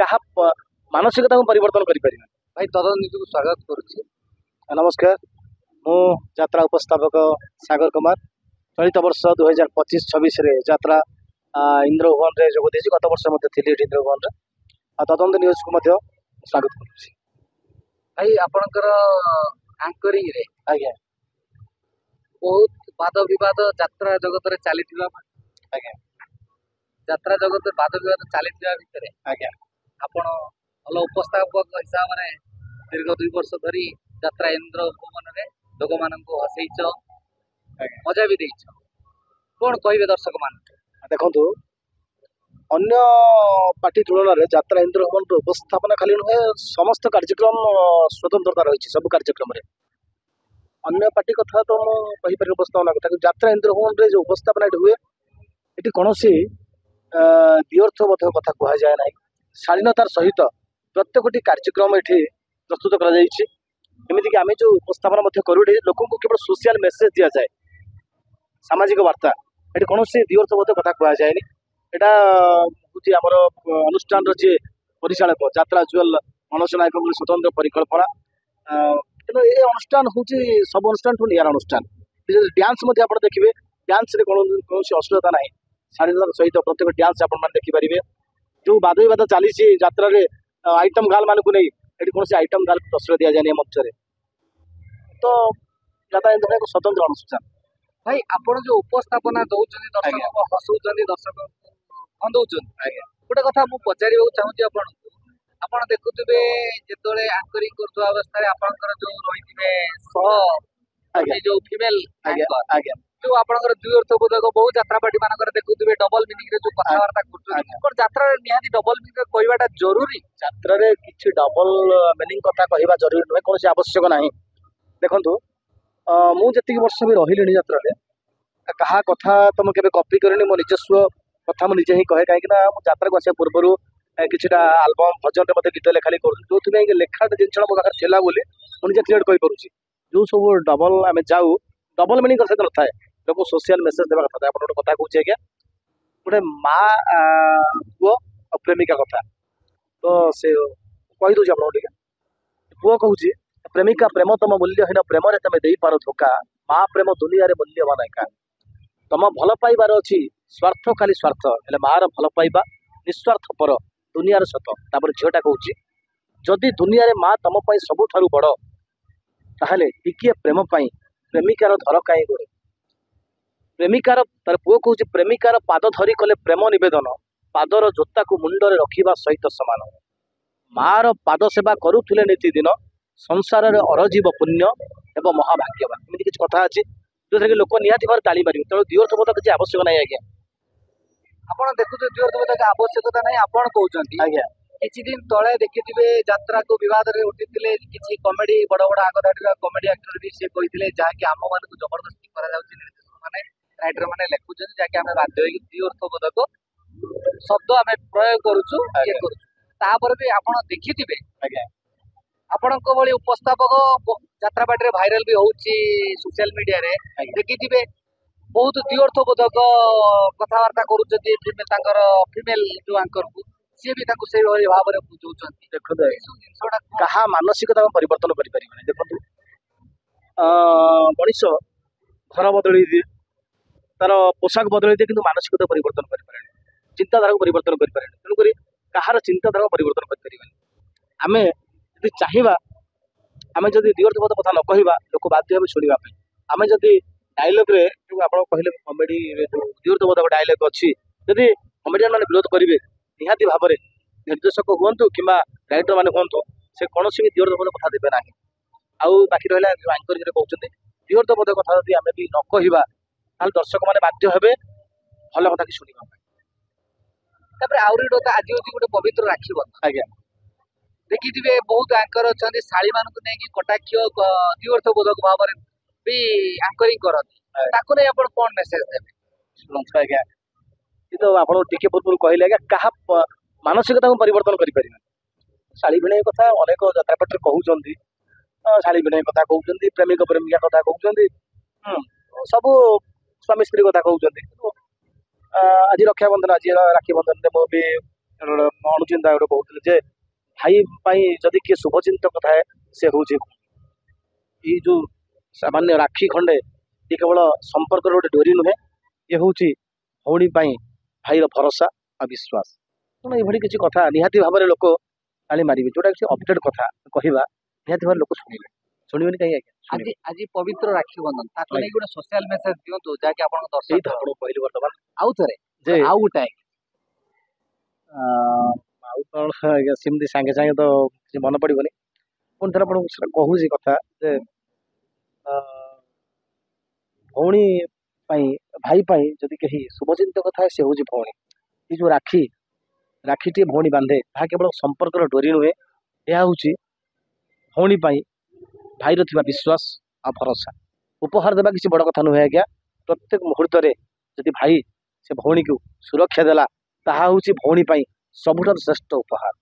कहा मानसिकता को परिवर्तन कर पारे। भाई तदन निजक स्वागत करुच्ची। नमस्कार, मु यात्रा उपस्थापक सागर कुमार। चलित वर्ष 2025-26 यात्रा इंद्रभवन रे जोग देछि। गत वर्ष मते थिली इंद्रभवन रे तदंत न्यूज को मते स्वागत करुच्ची। भाई आपनकर एंकरिंग रे आज्ञा बहुत वाद विवाद यात्रा जगत रे चलीथिबा। आज्ञा यात्रा जगत वाद विवाद चलीथिबा भितरे आज्ञा आपण भल उपस्थापक हिसाब रे दीर्घ 2 वर्ष धरी यात्रा इंद्रभवन रे लोक मानन को हसैछ, मजा भी देइछ। कोन कहिबे दर्शक मान? देखंतु अन्य पार्टी तुलन में यात्रा इंद्रभवन उपस्थापना खाली नुहे, समस्त कार्यक्रम स्वतंत्रता रही सब कार्यक्रम रे। अन्य पार्टी कथा तो मुझे उपस्थापना कथा यात्रा इंद्रभवन रे जो उपस्थापना हुए ये कौन सी द्व्यर्थबोध कथा कह जाए ना। शालीनतार सहित प्रत्येक कार्यक्रम ये प्रस्तुत करमितिक आम जो उपस्थापना करूँ लोक केवल सोशल मेसेज दि जाए, सामाजिक वार्ता। ये कौन सी द्व्यर्थबोध कथा कह जाए। यहाँ हूँ आमर अनुष्ठान जी परिचालक यात्रा जुएल मनोज नायक स्वतंत्र परिकल्पना। तेणु ये अनुष्ठान हूँ सब अनुष्ठान ठूँ निरा अनुष्ठान। डांस आप देखिए, डांस कौन अश्लीलता ना, शालीनतार सहित प्रत्येक डांस आप देखिपारे। जो वाद विवाद चली यात्रा आइटम गाल मान को नहीं, ये कौन आइटम गाल को प्रश्रय दि जाए मंच में। तो यात्रा इंद्रभवन एक स्वतंत्र अनुष्ठान। भाई आपण जो उपस्थापना दौरान दर्शक को हसौचंदी, दर्शक हंदौचंदी, गोटे कथा मु पचारिबा चाहूची आपण देखुथिबे जेतोले एंकरिंग करथुवा अवस्था रे आपनकर जो रहिथिबे सह जो फीमेल एंकर जो आपनकर द्व्यर्थबोधक बहुत यात्रा पार्टी मानकर देखुथिबे डबल मीनिंग रे जो कथावार्ता करथुवा, पर यात्रा रे निहाती डबल मीनिंग रे कहबाटा जरूरी। यात्रा रे किछि डबल मीनिंग कथा कहबा जरूरी नहे, कोनसे आवश्यक नाही। देखंतु मु जति वर्ष भी रहिलेनी यात्रा रे, कहा कथा तो मुझे कॉपी करनी, मो निजस्व कथा मुझे निजे ही कहे। कहीं यात्रा को आसा पूर्व किसी आलबम भजन मत गीत लेखा लिखी करूँ, जो लेखा जिन मो पाखे थी बोली मुझे क्लियर कहीपी। जो सब डबल आम जाऊ डबल मिनिंग सहित न थाए, लोक सोशल मेसेज देवा कथा। आप गोटे कथा कहे आज्ञा, गोटे माँ पुओ और प्रेमिका कथा तो से कहीदे आप पुओ कहूँ प्रेमिका प्रेम तुम मूल्यहीन प्रेम तुम दे पार धोखा, माँ प्रेम दुनिया रे मूल्यवान एका। तुम भल पाइबार अच्छी स्वार्थ खाली स्वार्थ हेले मार भल पाइबा निस्वार्थ पर दुनियार सत। तापर झीटा कहूँ जदि दुनिया रे माँ तुम सबुठारु बड़ ताहले टिकिए प्रेम पाई प्रेमिकार धर कहीं गोड़े। प्रेमिकार तार पुओ कहूँ प्रेमिकार पाद धरी कले प्रेम निवेदन, पादर जोता को मुंडरे रखिबा सहित समान। मार पाद सेवा करुथिले नीतिदिन, संसार रे अरजीव पुण्य एवं महाभाग्यवान। एमती किसी कथा अच्छी जो कि लोक निहाती भाव ताली मारे। तेणु द्व्यर्थबोध किसी आवश्यक नहीं आज्ञा। आपण देखुथे द्व्यर्थबोध के आवश्यकता नहीं आपण कहउचंती। आज्ञा किछि दिन तळे देखिथिबे यात्रा को विवाद रे उठिथिले किछि कॉमेडी बड़ बड़ आगधाडी कॉमेडी एक्टर भी से कहिथिले जहा कि आम मान को जबरदस्ती करा जाउछि, निर्देशक माने राइटर माने लेखुछन जहा कि हम बाध्य होई द्व्यर्थबोध को शब्द आमे प्रयोग करूछु ये करूछु। तापर भी आपण देखिथिबे आज्ञा आपणको भली उपस्थापक यात्रा पार्टी रे भाइराल भी होउछि सोशल मीडिया रे देखिथिबे बहुत द्व्यर्थबोधक कथावार्ता करूछथि फीमेल तांकर फीमेल जो एंकर को सी भी ताको से भाव रे बुझौछथि। देखो कहा मानसिकता परिवर्तन करि परिबे। देखो मनीष घर बदली दिए, तार पोशाक बदली दिए, किंतु मानसिकता परिवर्तन करि पारे, चिंताधारा को परिवर्तन करि पारे। तेणु करी कहार चिंताधारा परिवर्तन करि परिबे। आमे यदि चाहिबा, आमे जदि द्व्यर्थबोध कथा न कहिबा लोक बाध्य हेबे सुनिबा पई। आमे जदि डायलॉग रे जो आपण कहले कॉमेडी रे जो द्व्यर्थबोध डायलॉग अछि, जदि कॉमेडियन माने विरोध करिवे निहाती भाव में निर्देशक हुंतु कि डायरेक्टर मैंने हूँ से कौन भी द्व्यर्थबोध कथा देवे ना। आउ बाकी रहा जो एंकरिंग कहते द्व्यर्थबोध कथा जब आम भी न कहवा दर्शक मैंने बाध्य हे भल कथा कि शुणा। आहरी गोटे आज हूँ गोटे पवित्र राखी बंधन। आज्ञा देखिए बहुत एंकर अच्छा शाड़ी मान को लेकिन कटाक्ष द्व्यर्थबोधक भाव में भी एंकरिंग करती नहीं, आप कौन मेसेज देवे? शुणु आज्ञा, ये तो आप पूर्व कहले आज्ञा क्या मानसिकता को परिवर्तन करें। शाड़ी भिणई कथा अनेक यात्रा पार्टी कहते, शाड़ी भिणई कथा कहते, प्रेमिक प्रेमिका कथा कहते, सब स्वामी स्त्री कथा कहते। आज रक्षाबंधन, आज राखी बंधन में भी ଅନୁଚିନ୍ତା ଗୋଟେ କହୁଥିଲେ ଯେ ଭାଇ ପାଇଁ ଯଦି କିଏ ଶୁଭଚିନ୍ତକ ଥାଏ ସେ ହଉଛି ଏଇ ଯୋଉ ସାମାନ୍ୟ ରାକ୍ଷୀ ଖଣ୍ଡେ ଇଏ କେବଳ ସମ୍ପର୍କର ଗୋଟେ ଡୋରି ନୁହେଁ, ଇଏ ହଉଛି ଭଉଣୀ ପାଇଁ ଭାଇର ଭରସା ଆଉ ବିଶ୍ୱାସ। ତେଣୁ ଏଇଭଳି କିଛି କଥା ନିହାତି ଭାବରେ ଲୋକ ତାଳି ମାରିବେ, ଯୋଉଟା କିଛି ଅପଡେଟ୍ କଥା କହିବା ନିହାତି ଭାବରେ ଲୋକ ଶୁଣିବେ। ଶୁଣିବେନି କାହିଁକି ଆଜ୍ଞା? ଆଜି ଆଜି ପବିତ୍ର ରାକ୍ଷୀ ବନ୍ଧନ ତାକୁ ନେଇ ଗୋଟେ ସୋସିଆଲ ମେସେଜ ଦିଅନ୍ତୁ ଯାହାକି ଆପଣଙ୍କ ସେଇ ତ ଦର୍ଶକ ଆପଣଙ୍କୁ କହିଲି ବର୍ତ୍ତମାନ ଆଉ ଥରେ ଯେ ଆଉ ଗୋଟେ ଆଉ କଣ ଆଜ୍ଞା ସେମିତି ସାଙ୍ଗେ ସାଙ୍ଗେ ତ କିଛି ମନେ ପଡିବନି। ପୁଣି ଥରେ ଆପଣଙ୍କୁ ସେଟା କହୁଛି କଥା ଯେ ଆ, ଭଉଣୀ ପାଇଁ ଭାଇ ପାଇଁ ଯଦି କେହି ଶୁଭଚିନ୍ତକ ଥାଏ ସେ ହଉଛି ଭଉଣୀ। ଏଇ ଯୋଉ ରାକ୍ଷୀଟିଏ ଭଉଣୀ ବାନ୍ଧେ ତାହା କେବଳ ସମ୍ପର୍କର ଡୋରି ନୁହେଁ, ଏହା ହଉଛି ଭଉଣୀ ପାଇଁ ଭାଇର ଥିବା ବିଶ୍ୱାସ ଆଉ ଭରସା। ଉପହାର ଦେବା କିଛି ବଡ କଥା ନୁହେଁ ଆଜ୍ଞା। ପ୍ରତ୍ୟେକ ମୁହୂର୍ତ୍ତରେ ଯଦି ଭାଇ ସେ ଭଉଣୀକୁ ସୁରକ୍ଷା ଦେଲା ତାହା ହଉଛି ଭଉଣୀ ପାଇଁ ସବୁଠାରୁ ଶ୍ରେଷ୍ଠ ଉପହାର।